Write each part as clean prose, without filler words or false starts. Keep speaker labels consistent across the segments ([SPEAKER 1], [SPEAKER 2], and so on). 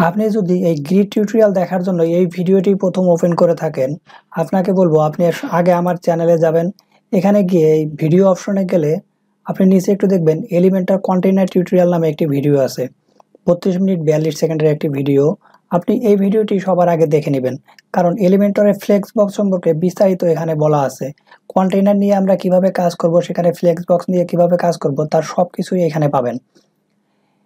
[SPEAKER 1] আপনি যদি এই গ্রিড টিউটোরিয়াল দেখার জন্য এই ভিডিওটি প্রথম ওপেন করে থাকেন, আপনাকে বলবো আপনি আগে আমার চ্যানেলে যাবেন। এখানে গিয়ে এই ভিডিও অপশনে গেলে আপনি নিচে একটু দেখবেন এলিমেন্টার কন্টেইনার টিউটোরিয়াল নামে একটি ভিডিও আছে। 32 মিনিট 42 সেকেন্ডের একটি ভিডিও। আপনি এই ভিডিওটি সবার আগে দেখে নেবেন, কারণ এলিমেন্টরের ফ্লেক্স বক্স সম্পর্কে বিস্তারিত এখানে বলা আছে। কন্টেইনার নিয়ে আমরা কিভাবে কাজ করব, সেখানে ফ্লেক্স বক্স নিয়ে কিভাবে কাজ করব, তার সবকিছুই এখানে পাবেন।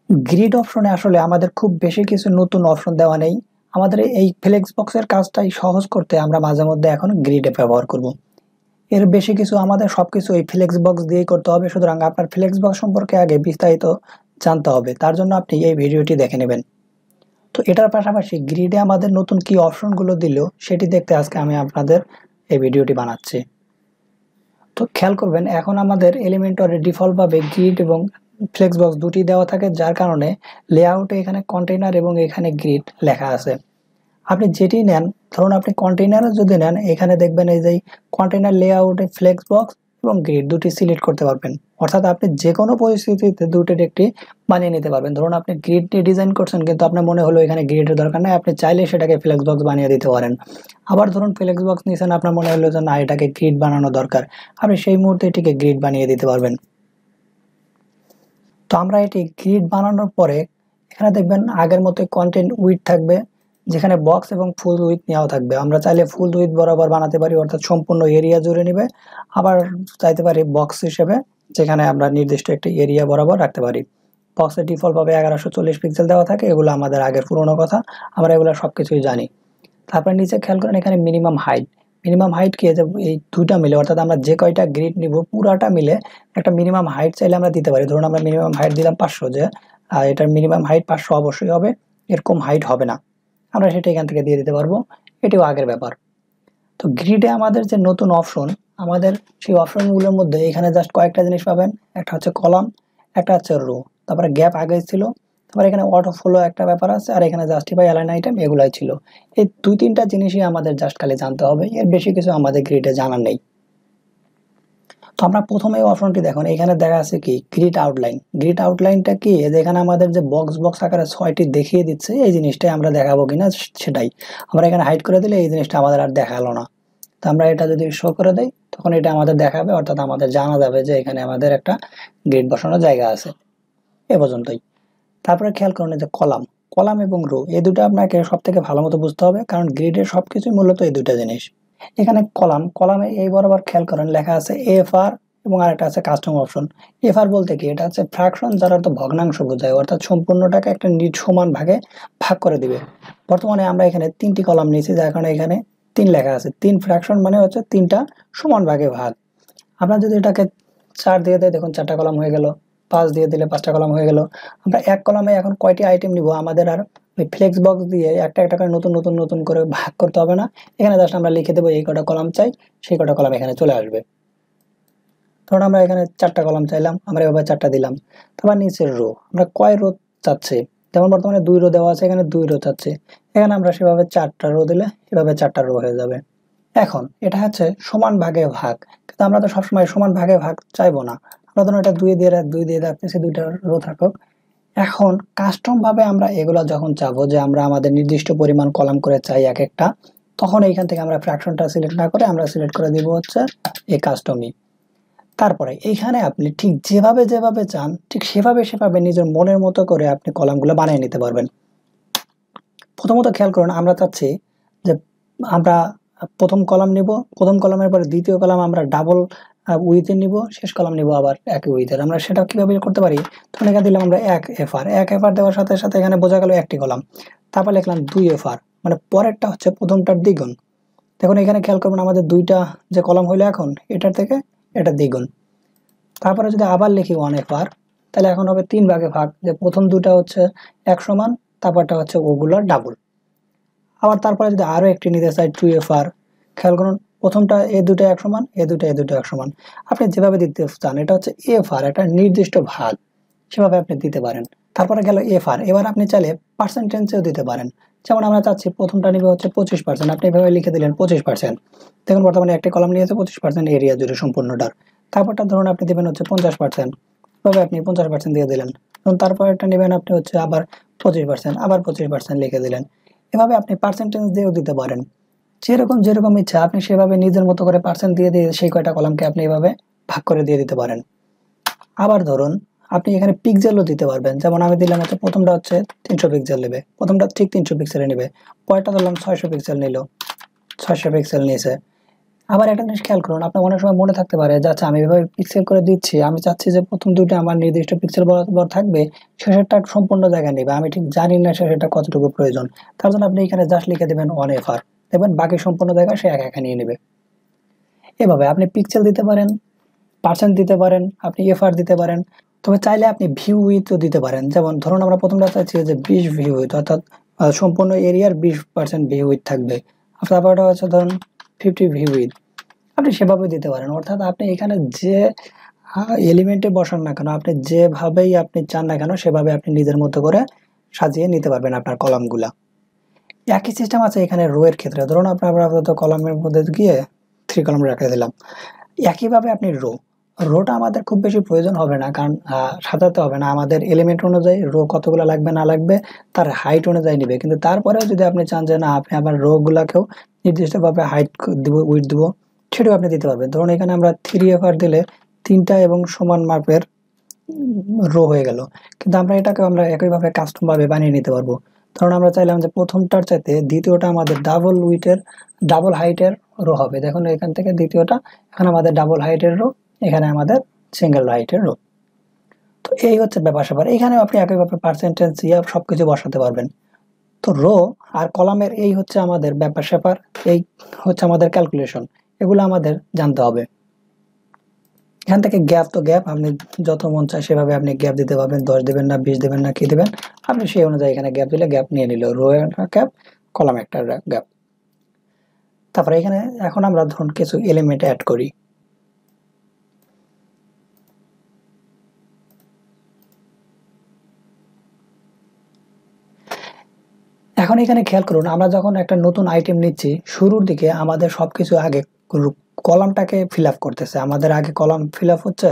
[SPEAKER 1] গ্রিড অপশনে আসলে আমাদের খুব বেশি কিছু নতুন অপশন দেওয়া নেই। আমাদের এই ফ্লেক্স বক্সের কাজটাই সহজ করতে আমরা মাঝে মধ্যে এখন গ্রিডে ব্যবহার করব। এর বেশি কিছু আমাদের সবকিছু এই ফ্লেক্স বক্স দিয়েই করতে হবে, সুতরাং আপনার ফ্লেক্স বক্স সম্পর্কে আগে বিস্তারিত জানতে হবে। তার জন্য আপনি এই ভিডিওটি দেখে নেবেন। তো এটার পাশাপাশি গ্রিডে আমাদের নতুন কি অপশনগুলো দিল সেটি দেখতে আজকে আমি আপনাদের এই ভিডিওটি বানাচ্ছি। তো খেয়াল করবেন, এখন আমাদের এলিমেন্টরে ডিফল্টভাবে গ্রিড এবং ফ্লেক্স বক্স দুটি দেওয়া থাকে, যার কারণে লেআউটে এখানে কন্টেইনার এবং এখানে গ্রিড লেখা আছে। আপনি যেটি নেন, ধরুন আপনি কন্টেইনারও যদি নেন, এখানে দেখবেন এই যে কন্টেইনার লেআউটে ফ্লেক্স বক্স এবং গ্রিড দুটি সিলেক্ট করতে পারবেন। অর্থাৎ আপনি যে কোনো পরিস্থিতিতে দুটির একটি বানিয়ে নিতে পারবেন। ধরুন আপনি গ্রিড নিয়ে ডিজাইন করছেন, কিন্তু আপনার মনে হলো এখানে গ্রিডের দরকার নেই, আপনি চাইলে সেটাকে ফ্লেক্স বক্স বানিয়ে দিতে পারেন। আবার ধরুন ফ্লেক্স বক্স নিয়েছেন, আপনার মনে হলো যে না, এটাকে গ্রিড বানানো দরকার, আপনি সেই মুহূর্তে এটিকে গ্রিড বানিয়ে দিতে পারবেন। তো আমরা এটি গ্রিড বানানোর পরে এখানে দেখবেন আগের মতো কন্টেন্ট উইথ থাকবে, যেখানে বক্স এবং ফুল উইথ নেওয়া থাকবে। আমরা চাইলে ফুল উইথ বরাবর বানাতে পারি, অর্থাৎ সম্পূর্ণ এরিয়া জুড়ে নেবে। আবার চাইতে পারি বক্স হিসেবে, যেখানে আমরা নির্দিষ্ট একটি এরিয়া বরাবর রাখতে পারি। বক্সের ডিফল্টভাবে 1140 পিক্সেল দেওয়া থাকে, এগুলো আমাদের আগের পুরোনো কথা, আমরা এগুলো সবকিছুই জানি। তারপরে নিচে খেয়াল করেন এখানে মিনিমাম হাইট কি, এই দুইটা মিলে, অর্থাৎ আমরা যে কয়টা গ্রিড নিব পুরাটা মিলে একটা মিনিমাম হাইট চাইলে আমরা দিতে পারি। ধরুন আমরা মিনিমাম হাইট দিলাম 500, যে এটার মিনিমাম হাইট 500 অবশ্যই হবে, এরকম হাইট হবে না, আমরা সেটা এখান থেকে দিয়ে দিতে পারবো। এটিও আগের ব্যাপার। তো গ্রিডে আমাদের যে নতুন অপশন, আমাদের সেই অপশনগুলোর মধ্যে এখানে জাস্ট কয়েকটা জিনিস পাবেন। একটা হচ্ছে কলাম, একটা হচ্ছে রো, তারপরে গ্যাপ আগে ছিল, তারপরে এখানে অটো ফলো একটা ব্যাপার আছে, আর এখানে জাস্টিফাই অ্যালাইন আইটেম, এগুলাই ছিল। এই দুই তিনটা জিনিসই আমাদের জাস্ট খালি জানতে হবে, এর বেশি কিছু আমাদের গ্রিডে জানার নেই। তো আমরা প্রথমে অপশনটি দেখুন, এখানে দেখা আছে কি গ্রিড আউটলাইন। গ্রিড আউটলাইনটা কি, এখানে আমাদের যে বক্স আকারে 6টি দেখিয়ে দিচ্ছে, এই জিনিসটাই আমরা দেখাবো কিনা সেটাই। আমরা এখানে হাইড করে দিলে এই জিনিসটা আমাদের আর দেখালো না। তো আমরা এটা যদি শো করে দেই, তখন এটা আমাদের দেখাবে, অর্থাৎ আমাদের জানা যাবে যে এখানে আমাদের একটা গ্রিড বসানোর জায়গা আছে। এ পর্যন্তই। তারপরে খেয়াল করুন যে কলাম এবং রো, এই দুটো আপনাকে সব থেকে ভালো মতো বুঝতে হবে, কারণ গ্রিডের সবকিছুই মূলত এই দুটা জিনিস। এখানে কলামে এই বরাবর খেয়াল করেন লেখা আছে এফআর এবং আরেকটা আছে কাস্টম অপশন। এফআর বলতে কি, এটা হচ্ছে ফ্র্যাকশন, যার অর্থ ভগ্নাংশ বোঝায়, অর্থাৎ সম্পূর্ণটাকে একটা সমান ভাগে ভাগ করে দিবে। বর্তমানে আমরা এখানে 3টি কলাম নিয়েছি, যার কারণে এখানে 3 লেখা আছে। 3 ফ্র্যাকশন মানে হচ্ছে 3টা সমান ভাগে ভাগ। আমরা যদি এটাকে 4 দিয়ে দেয়, দেখুন 4টা কলাম হয়ে গেল। 5 দিয়ে দিলে 5টা কলাম হয়ে গেল। আমরা এক কলামে এখন কয়টি আইটেম নিব, আমাদের আর ওই ফ্লেক্স বক্স দিয়ে একটা একটা করে নতুন করে ভাগ করতে হবে না। এখানে জাস্ট আমরা লিখে দেবো এই কটা কলাম চাই, সেই কটা কলাম এখানে চলে আসবে। ধরুন আমরা এখানে 4টা কলাম চাইলাম, আমরা এভাবে 4টা দিলাম। তারপর নিচের রো, আমরা কয় রো চাচ্ছি, যেমন বর্তমানে 2 রো দেওয়া আছে, এখানে 2 রো চাচ্ছি, এখানে আমরা সেভাবে 4টা রো দিলে এভাবে 4টা রো হয়ে যাবে। এখন এটা হচ্ছে সমান ভাগে ভাগ, কিন্তু আমরা তো সবসময় সমান ভাগে ভাগ চাইবো না। আমরা ধরুন এটা 2 দিয়ে রাখতেছি, 2টা রো থাকুক। এখন কাস্টম ভাবে আমরা এগুলো যখন চাবো যে আমরা আমাদের নির্দিষ্ট পরিমাণ কলাম করে চাই এক একটা, তখন এইখান থেকে আমরা ফ্র্যাকশনটা সিলেক্ট না করে আমরা সিলেক্ট করে দিব হচ্ছে এই কাস্টমই। তারপরে এইখানে আপনি ঠিক যেভাবে চান, ঠিক সেভাবে নিজের মনের মতো করে আপনি কলামগুলো বানিয়ে নিতে পারবেন। প্রথমত খেয়াল করুন, আমরা চাচ্ছি যে আমরা প্রথম কলাম নিব, প্রথম কলামের পরে দ্বিতীয় কলাম আমরা ডাবল উইথে নিব, শেষ কলাম নিব আবার একই উইথের। আমরা সেটা কিভাবে করতে পারি, তখন এখানে দিলাম আমরা এক এফআর দেওয়ার সাথে সাথে এখানে বোঝা গেল একটি কলাম। তারপর লিখলাম 2 এফআর, মানে পরেরটা হচ্ছে প্রথমটার দ্বিগুণ। দেখুন এখানে খেয়াল করবেন, আমাদের দুইটা যে কলাম হইলো এখন এটার থেকে এটা দ্বিগুণ। তারপরে যদি আবার লিখি 1 এফআর, তাহলে এখন হবে 3 ভাগে ভাগ, যে প্রথম দুটা হচ্ছে 1 সমান, তারপরটা হচ্ছে ওগুলোর ডাবল। আবার তারপরে যদি আরো একটি নিতে চাই 2 এফআর, খেয়াল করুন প্রথমটা এ দুটো 1 সমান, এ দুটো 1 সমান। আপনি যেভাবে দিতে চান, এটা হচ্ছে এফআর, একটা নির্দিষ্ট ভাগ, সেভাবে আপনি দিতে পারেন। তারপরে গেল এফআর, এবার আপনি চাইলে পার্সেন্টেজেও দিতে পারেন। যেমন আমরা চাচ্ছি প্রথমটা নিবে হচ্ছে 25%, আপনি এভাবে লিখে দিলেন 25%। দেখুন বর্তমানে একটি কলাম নিয়েছে 25% এরিয়া জুড়ে সম্পূর্ণটার। তারপরটা ধরুন আপনি দেবেন হচ্ছে 50%, এভাবে আপনি 50% দিয়ে দিলেন। তারপর এটা নেবেন আপনি হচ্ছে আবার 25%, আবার 25% লিখে দিলেন। এভাবে আপনি পার্সেন্টেজ দিয়েও দিতে পারেন। যেরকম ইচ্ছা আপনি সেভাবে নিজের মতো করে পার্সেন্ট দিয়ে সেই কয়টা কলামকে আপনি এভাবে ভাগ করে দিয়ে দিতে পারেন। আবার ধরুন আপনি এখানে পিক্সেলও দিতে পারবেন, যেমন আমি দিলাম হচ্ছে প্রথমটা হচ্ছে 300 পিক্সেল নেবে, প্রথমটা ঠিক 300 পিক্সেলে নেবে, পরেরটা ধরলাম 600 পিক্সেল নিল, 600 পিক্সেল নিয়েছে। আবার একটা জিনিস খেয়াল করুন, আপনার অনেক সময় মনে থাকতে পারে যে আচ্ছা আমি এভাবে পিক্সেল করে দিচ্ছি, আমি চাচ্ছি যে প্রথম দুইটা আমার নির্দিষ্ট পিক্সেল বরাবর থাকবে, শেষেরটা সম্পূর্ণ জায়গা নেবে, আমি ঠিক জানি না শেষেরটা কতটুকু প্রয়োজন। তার জন্য আপনি এখানে জাস্ট লিখে দেবেন 1FR, দেখবেন বাকি সম্পূর্ণ জায়গা সে একা একা নিয়ে নেবে। এভাবে আপনি পিক্সেল দিতে পারেন, পার্সেন্ট দিতে পারেন, আপনি এফআর দিতে পারেন। তবে চাইলে আপনি ভিউ উইথও দিতে পারেন। যেমন ধরুন আমরা প্রথমটা চাইছি যে 20 ভিউ উইথ, অর্থাৎ সম্পূর্ণ এরিয়ার 20% ভিউ উইথ থাকবে। তারপরটা হচ্ছে ধরুন 50 ভিউ উইথ, আপনি সেভাবে দিতে পারেন। অর্থাৎ আপনি এখানে যে এলিমেন্টে বসান না কেন, আপনি যেভাবেই আপনি চান না কেন সেভাবে আপনি নিজের মতো করে সাজিয়ে নিতে পারবেন আপনার কলামগুলা। একই সিস্টেম আছে এখানে রো এর ক্ষেত্রে। ধরুন আমরা আপাতত কলামের মধ্যে গিয়ে 3 কলাম রেখে দিলাম। একইভাবে আপনি রোটা আমাদের খুব বেশি প্রয়োজন হবে না, কারণ সাজাতে হবে না, আমাদের এলিমেন্ট অনুযায়ী রো কতগুলো লাগবে না লাগবে তার হাইট অনুযায়ী নিবে। কিন্তু তারপরেও যদি আপনি চান যে না আপনি আবার রো গুলাকেও নির্দিষ্টভাবে হাইট দিব, উইডথ দিব, সেটাও আপনি দিতে পারবেন। ধরুন এখানে আমরা 3FR দিলে 3টা এবং সমান মাপের রো হয়ে গেল। কিন্তু আমরা এটাকে আমরা একইভাবে কাস্টম ভাবে বানিয়ে নিতে পারবো। ধরুন আমরা চাইলাম যে প্রথমটার চাইতে দ্বিতীয়টা আমাদের ডাবল হাইটের রো হবে। দেখুন এখান থেকে দ্বিতীয়টা, এখানে আমাদের ডাবল হাইটের রো, এখানে আমাদের সিঙ্গেল হাইটের রো। তো এই হচ্ছে ব্যাপার স্যাপার। এখানেও আপনি একইভাবে পার্সেন্টেজ দিয়ে সবকিছু বসাতে পারবেন। তো রো আর কলামের এই হচ্ছে আমাদের ব্যাপার স্যাপার, এই হচ্ছে আমাদের ক্যালকুলেশন, এগুলো আমাদের জানতে হবে। এখান থেকে গ্যাপ, তো গ্যাপ আপনি যত মন চায় সেভাবে আপনি গ্যাপ দিতে পারবেন, 10 দেবেন না 20 দেবেন না কি দেবেন, আপনি সেই অনুযায়ী এখানে গ্যাপ দিলে গ্যাপ নিয়ে নিল, রো একটা গ্যাপ, কলাম একটা গ্যাপ। তারপরে এখানে এখন আমরা ধরুন কিছু এলিমেন্ট অ্যাড করি। এখন এখানে খেয়াল করুন, আমরা যখন একটা নতুন আইটেম নিচ্ছি শুরুর দিকে আমাদের সবকিছু আগে কলামটাকে ফিল আপ করতেছে, আমাদের আগে কলাম ফিল আপ হচ্ছে,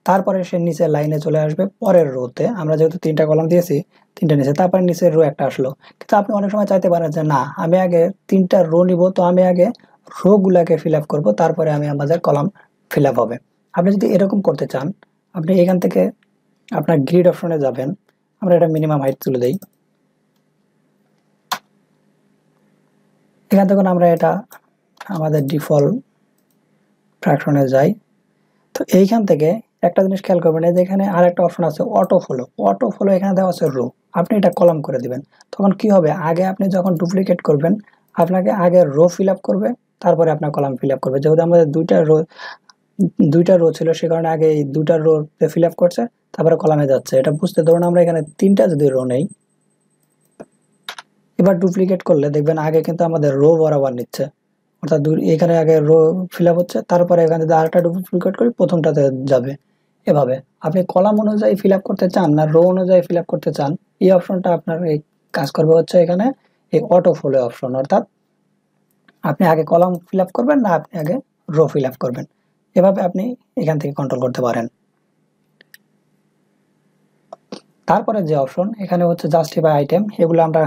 [SPEAKER 1] তারপরে সে নিচে লাইনে চলে আসবে পরের রোতে। আমরা যেহেতু 3টা কলাম দিয়েছি, 3টা নিচে, তারপরে নিচের রো একটা আসলো। কিন্তু আপনি অনেক সময় চাইতে পারেন যে না আমি আগে 3টা রো নিব, তো আমি আগে রো গুলাকে ফিল আপ করবো, তারপরে আমি আমাদের কলাম ফিল আপ হবে। আপনি যদি এরকম করতে চান, আপনি এখান থেকে আপনার গ্রিড অপশনে যাবেন, আমরা এটা মিনিমাম হাইট তুলে দিই। এখান থেকে আমরা এটা আমাদের ডিফল্ট ফ্র্যাকশনে যাই। তো এইখান থেকে একটা জিনিস খেয়াল করবেন, এই যে এখানে আর একটা অপশন আছে অটো ফলো। অটো ফলো এখানে দেওয়া আছে রো, আপনি এটা কলাম করে দিবেন। তখন কি হবে, আগে আপনি যখন ডুপ্লিকেট করবেন আপনাকে আগে রো ফিল আপ করবে, তারপরে আপনার কলাম ফিল আপ করবে। যেহেতু আমাদের দুইটা রো ছিল সে কারণে আগে এই 2টা রো ফিল আপ করছে, তারপরে কলামে যাচ্ছে। এটা বুঝতে ধরুন আমরা এখানে 3টা যদি রো নেই, এবার ডুপ্লিকেট করলে দেখবেন আগে কিন্তু আমাদের রো বরাবর নিচ্ছে, অর্থাৎ এখানে আগে রো ফিল আপ হচ্ছে, তারপরে এখানে যদি আরেকটা ডুপ্লিকেট করি প্রথমটাতে যাবে। এভাবে আপনি কলাম অনুযায়ী ফিল আপ করতে চান না রো অনুযায়ী ফিল আপ করতে চান, এই অপশনটা আপনার এই কাজ করবে হচ্ছে এখানে এই অটো ফলো অপশন। অর্থাৎ আপনি আগে কলাম ফিল আপ করবেন না আপনি আগে রো ফিল আপ করবেন, এভাবে আপনি এখান থেকে কন্ট্রোল করতে পারেন। তারপরে যে অপশন এখানে হচ্ছে জাস্টিফাই আইটেম, এগুলো আমরা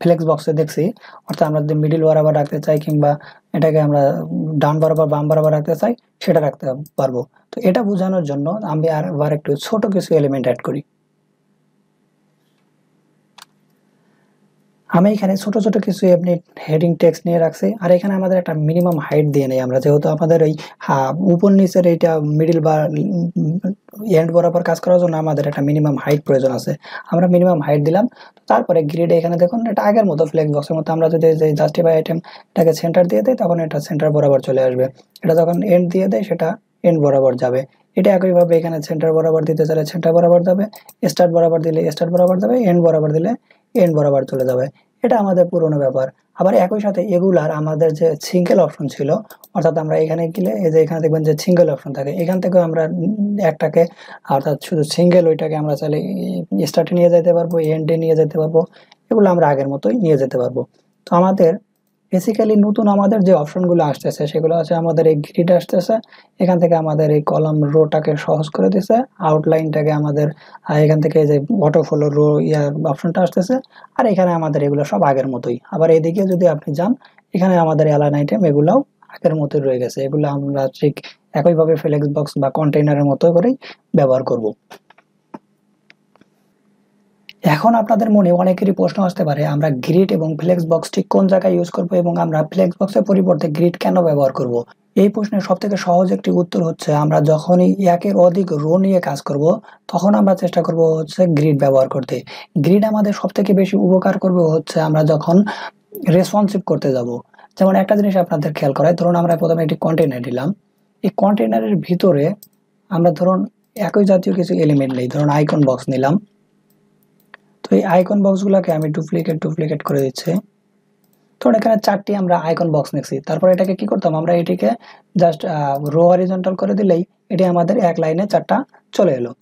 [SPEAKER 1] ফ্লেক্স বক্সে দেখছি। অর্থাৎ আমরা যদি মিডিল বরাবর রাখতে চাই কিংবা এটাকে আমরা ডান বরাবর বাম বরাবর রাখতে চাই সেটা রাখতে পারবো। তো এটা বোঝানোর জন্য আমি আবার একটু ছোট কিছু এলিমেন্ট অ্যাড করি। আমি এখানে ছোট ছোট কিছু আপনি হেডিং টেক্সট নিয়ে রাখছি, আর এখানে আমাদের একটা মিনিমাম হাইট দিয়ে নেই আমরা, যেহেতু আমাদের এই উপর নিচের এইটা মিডিল বা এন্ড বরাবর কাজ করার জন্য আমাদের একটা মিনিমাম হাইট প্রয়োজন আছে। আমরা মিনিমাম হাইট দিলাম। তারপরে গ্রিডে এখানে দেখুন এটা আগের মতো ফ্লেক্স বক্সের মতো, আমরা যদি জাস্টিফাই আইটেম এটাকে সেন্টার দিয়ে দেয় তখন এটা সেন্টার বরাবর চলে আসবে, এটা যখন এন্ড দিয়ে দেয় সেটা এন্ড বরাবর যাবে। এটা একইভাবে এখানে সেন্টার বরাবর দিতে চাইলে সেন্টার বরাবর যাবে, স্টার্ট বরাবর দিলে স্টার্ট বরাবর যাবে, এন্ড বরাবর দিলে এন্ড বরাবর চলে যাবে। এটা আমাদের পুরনো ব্যাপার। আবার একই সাথে এগুলার আমাদের যে সিঙ্গেল অপশন ছিল, অর্থাৎ আমরা এখানে গেলে এই যে এখানে দেখবেন যে সিঙ্গেল অপশন থাকে, এখান থেকে আমরা একটাকে অর্থাৎ শুধু সিঙ্গেল ওইটাকে আমরা চাইলে স্টার্টে নিয়ে যেতে পারবো, এন্ডে নিয়ে যেতে পারবো, এগুলো আমরা আগের মতোই নিয়ে যেতে পারবো। তো আমাদের বেসিক্যালি নতুন আমাদের যে অপশনগুলো আসতেছে সেগুলো আছে আমাদের এই গ্রিড আসতেছে, এখান থেকে আমাদের এই কলাম রোটাকে সহজ করে দিছে, আউটলাইনটাকে আমাদের এখান থেকে যে অটো ফলো রো অপশনটা আসতেছে, আর এখানে আমাদের এগুলো সব আগের মতোই। আবার এদিকে যদি আপনি যান, এখানে আমাদের অ্যালাইন আইটেম এগুলাও আগের মতোই রয়ে গেছে, এগুলো আমরা ঠিক একইভাবে ফ্লেক্স বক্স বা কন্টেইনারের মতো করেই ব্যবহার করব। এখন আপনাদের মনে অনেকেরই প্রশ্ন আসতে পারে, আমরা গ্রিড এবং ফ্লেক্স বক্স ঠিক কোন জায়গায় ইউজ করব এবং আমরা ফ্লেক্স বক্সের পরিবর্তে গ্রিড কেন ব্যবহার করব? এই প্রশ্নের সবথেকে সহজ একটি উত্তর হচ্ছে, আমরা যখনই একের অধিক রো নিয়ে কাজ করব তখন আমরা চেষ্টা করব হচ্ছে গ্রিড ব্যবহার করতে। গ্রিড আমাদের সবথেকে বেশি উপকার করবে হচ্ছে আমরা যখন রেসপন্সিভ করতে যাব। যেমন একটা জিনিস আপনাদের খেয়াল করায়, ধরুন আমরা প্রথমে একটি কন্টেইনার দিলাম, এই কন্টেইনারের ভিতরে আমরা ধরুন একই জাতীয় কিছু এলিমেন্ট নেই, ধরুন আইকন বক্স নিলাম। তো এই আইকন বক্সগুলোকে আমি ডুপ্লিকেট করে দিচ্ছি। ধরুন এখানে 4টি আমরা আইকন বক্স নিচ্ছি, তারপর এটাকে কি করতাম, আমরা এটিকে জাস্ট রো হরিজন্টাল করে দিলেই এটি আমাদের এক লাইনে 4টা চলে এলো।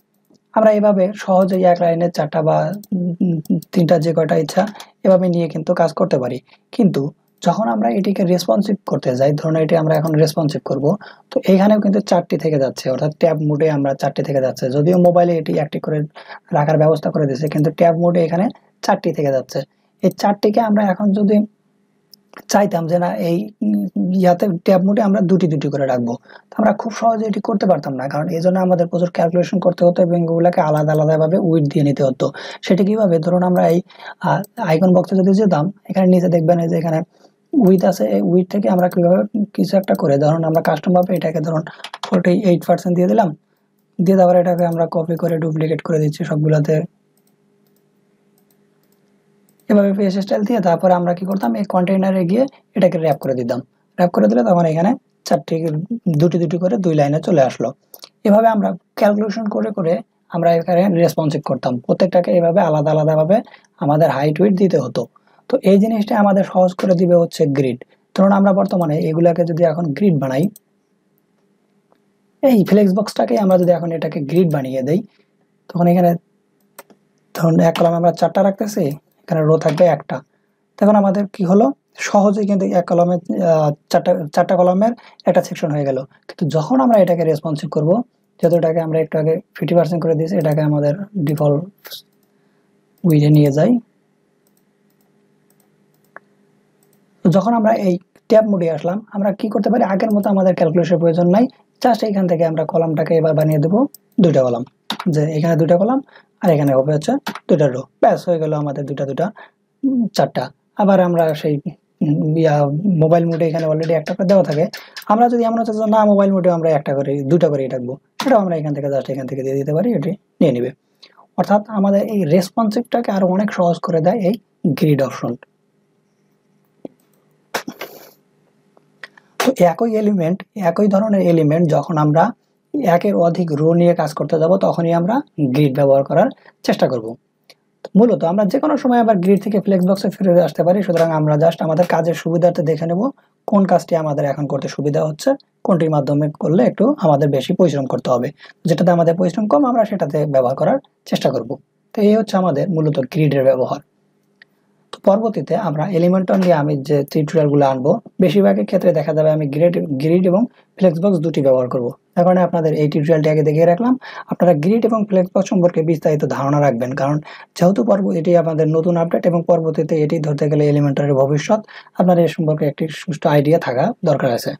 [SPEAKER 1] আমরা এভাবে সহজেই এক লাইনে 4টা বা 3টা যে কয়টা ইচ্ছা এভাবে নিয়ে কিন্তু কাজ করতে পারি। কিন্তু যখন আমরা এটিকে রেসপন্সিভ করতে যাই, ধরুন এটি আমরা এখন রেসপন্সিভ করব, তো এইখানেও কিন্তু 4টি থেকে যাচ্ছে, অর্থাৎ ট্যাব মোডে আমরা 4টি থেকে যাচ্ছে। যদিও মোবাইলে এটি একটি করে রাখার ব্যবস্থা করে দিয়েছে, কিন্তু ট্যাব মোডে এখানে 4টি থেকে যাচ্ছে। এই 4টিকে আমরা এখন যদি চাইতাম যে না এই ইয়াতে ট্যাব মোডে আমরা দুটি করে রাখবো, তো আমরা খুব সহজে এটি করতে পারতাম না, কারণ এই জন্য আমাদের প্রচুর ক্যালকুলেশন করতে হতো এবং এগুলোকে আলাদা ভাবে উইড দিয়ে নিতে হতো। সেটা কিভাবে, ধরুন আমরা এই আইকন বক্সে যদি যেতাম, এখানে নিচে দেখবেন এই যে এখানে উইথ আছে, এই উইথ থেকে আমরা কিভাবে কিছু একটা করে, ধরুন আমরা কাস্টম ভাবে এটাকে ধরুন 48% দিয়ে দিলাম, দিয়ে তারপরে এটাকে আমরা কপি করে ডুপ্লিকেট করে দিচ্ছি সবগুলোতে, এভাবে পেজ স্টাইল দিয়ে তারপরে আমরা কি করতাম, এই কন্টেইনারে গিয়ে এটাকে র‍্যাপ করে দিতাম। র‍্যাপ করে দিলে তখন এখানে 4টি দুটি করে 2 লাইনে চলে আসলো। এভাবে আমরা ক্যালকুলেশন করে আমরা এখানে রেসপন্সিভ করতাম, প্রত্যেকটাকে এভাবে আলাদাভাবে আমাদের হাইট উইডথ দিতে হতো। তো এই জিনিসটা আমাদের সহজ করে দিবে হচ্ছে গ্রিড। ধরুন আমরা বর্তমানে এগুলাকে যদি এখন গ্রিড বানাই, এই ফ্লেক্স বক্সটাকে আমরা যদি এখন এটাকে গ্রিড বানিয়ে দেই, তখন এখানে ধরুন এক কলামে আমরা 4টা রাখতেছি, এখানে রো থাকবে 1টা। তখন আমাদের কি হলো, সহজেই কিন্তু এক কলামে 4টা কলামের একটা সেকশন হয়ে গেল। কিন্তু যখন আমরা এটাকে রেসপন্সিভ করব, যেহেতু এটাকে আমরা একটু আগে 50% করে দিয়েছি, এটাকে আমাদের ডিফল্ট উইডে নিয়ে যাই। তো যখন আমরা এই ট্যাব মোডে আসলাম, আমরা কি করতে পারি, আগের মতো আমাদের ক্যালকুলেশনের প্রয়োজন নাই, জাস্ট এখান থেকে আমরা কলামটাকে এবার বানিয়ে দেবো 2টা কলাম, যে এখানে 2টা কলাম আর এখানে হবে হচ্ছে 2টা রো, ব্যাস হয়ে গেল আমাদের 4টা। আবার আমরা সেই মোবাইল মোডে এখানে অলরেডি একটা করে দেওয়া থাকে, আমরা যদি এমন হচ্ছে না মোবাইল মোডে আমরা 2টা করেই রাখবো, সেটাও আমরা এখান থেকে দিয়ে দিতে পারি, এটি নিয়ে নিবে। অর্থাৎ আমাদের এই রেসপন্সিভটাকে আরো অনেক সহজ করে দেয় এই গ্রিড অপশন। তো একই ধরনের এলিমেন্ট যখন আমরা একের অধিক রো নিয়ে কাজ করতে যাব, তখনই আমরা গ্রিড ব্যবহার করার চেষ্টা করব। মূলত আমরা যে কোনো সময় আবার গ্রিড থেকে ফ্লেক্স বক্সে ফিরে আসতে পারি। সুতরাং আমরা জাস্ট আমাদের কাজের সুবিধার্থে দেখে নেব কোন কাজটি আমাদের এখন করতে সুবিধা হচ্ছে, কোনটির মাধ্যমে করলে একটু আমাদের বেশি পরিশ্রম করতে হবে, যেটাতে আমাদের পরিশ্রম কম আমরা সেটাতে ব্যবহার করার চেষ্টা করব। তো এই হচ্ছে আমাদের মূলত গ্রিডের ব্যবহার। তো পরবর্তীতে আমরা এলিমেন্টর নিয়ে আমি যে টিউটোরিয়ালগুলো আনবো, বেশিরভাগের ক্ষেত্রে দেখা যাবে আমি গ্রিড এবং ফ্লেক্স বক্স দুটি ব্যবহার করব। তার কারণে আপনাদের এই টিউটোরিয়ালটি আগে দেখিয়ে রাখলাম, আপনারা গ্রিড এবং ফ্লেক্স বক্স সম্পর্কে বিস্তারিত ধারণা রাখবেন, কারণ যেহেতু এটি আমাদের নতুন আপডেট এবং পরবর্তীতে এটি ধরতে গেলে এলিমেন্টরের ভবিষ্যৎ, আপনার এর সম্পর্কে একটি সুষ্ঠু আইডিয়া থাকা দরকার আছে।